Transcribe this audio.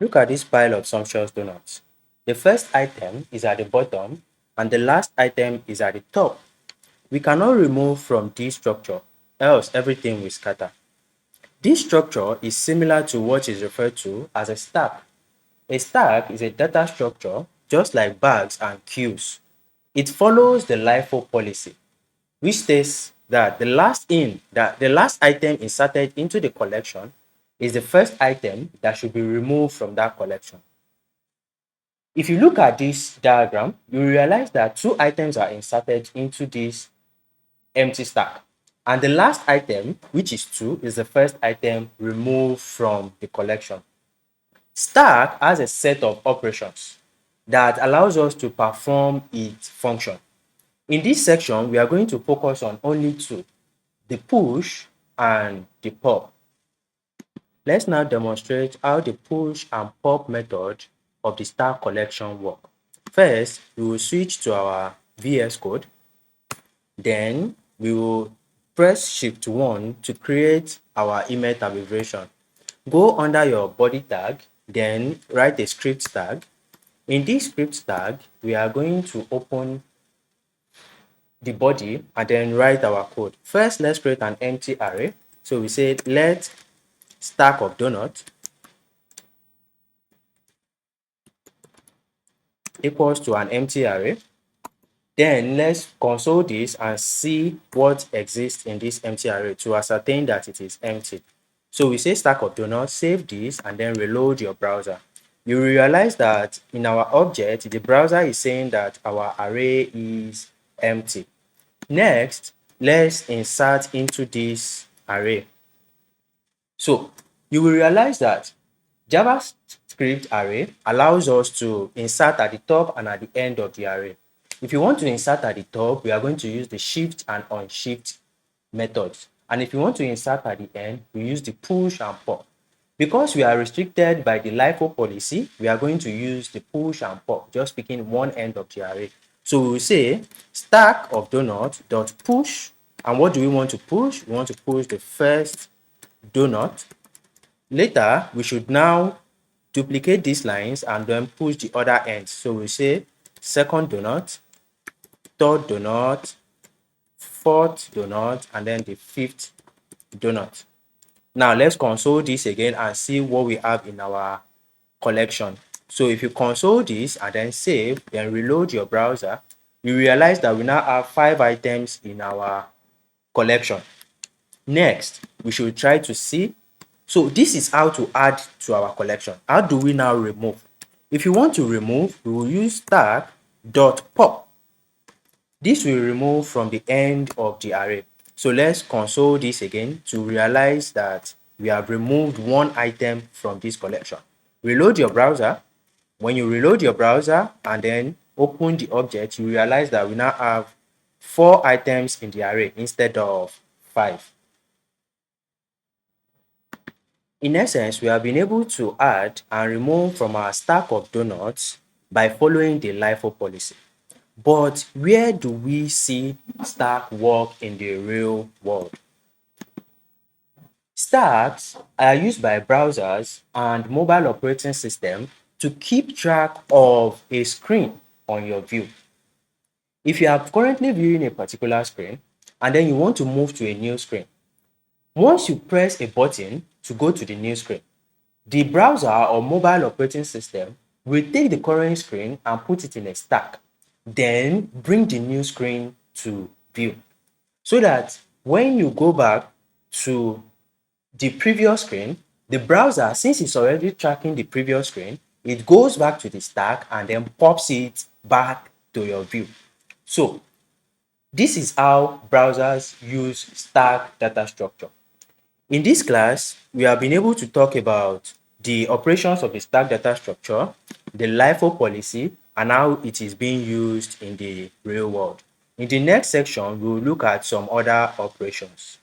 Look at this pile of sumptuous donuts. The first item is at the bottom and the last item is at the top. We cannot remove from this structure, else everything will scatter. This structure is similar to what is referred to as a stack. A stack is a data structure just like bags and queues. It follows the LIFO policy, which states that the last item inserted into the collection is the first item that should be removed from that collection. If you look at this diagram, you realize that two items are inserted into this empty stack. And the last item, which is 2, is the first item removed from the collection. Stack has a set of operations that allows us to perform its function. In this section, we are going to focus on only 2, the push and the pop. Let's now demonstrate how the push and pop method of the stack collection work. First, we will switch to our VS Code. Then we will press Shift 1 to create our email abbreviation. Go under your body tag, then write a script tag. In this script tag, we are going to open the body and then write our code. First, let's create an empty array. So we say let stack of donut equals to an empty array. Then let's console this and see what exists in this empty array to ascertain that it is empty. So we say stack of donuts, save this, and then reload your browser. You realize that in our object, the browser is saying that our array is empty. Next, let's insert into this array. So you will realize that Javascript Array allows us to insert at the top and at the end of the array. If you want to insert at the top, we are going to use the shift and unshift methods. And if you want to insert at the end, we use the push and pop. Because we are restricted by the LIFO policy, we are going to use the push and pop, just picking one end of the array. So we will say stack of donut dot push. And what do we want to push? We want to push the first donut. Later, we should now duplicate these lines and then push the other ends. So we say second donut, third donut, fourth donut, and then the fifth donut. Now let's console this again and see what we have in our collection. So if you console this and then save, then reload your browser, you realize that we now have 5 items in our collection. Next, we should try to see. So this is how to add to our collection. How do we now remove? If you want to remove, we will use stack.pop. This will remove from the end of the array. So let's console this again to realize that we have removed one item from this collection. Reload your browser. When you reload your browser and then open the object, you realize that we now have 4 items in the array instead of 5. In essence, we have been able to add and remove from our stack of donuts by following the LIFO policy. But where do we see stack work in the real world? Stacks are used by browsers and mobile operating systems to keep track of a screen on your view. If you are currently viewing a particular screen and then you want to move to a new screen, once you press a button to go to the new screen, the browser or mobile operating system will take the current screen and put it in a stack, then bring the new screen to view. So that when you go back to the previous screen, the browser, since it's already tracking the previous screen, it goes back to the stack and then pops it back to your view. So this is how browsers use stack data structure. In this class, we have been able to talk about the operations of the stack data structure, the LIFO policy, and how it is being used in the real world. In the next section, we will look at some other operations.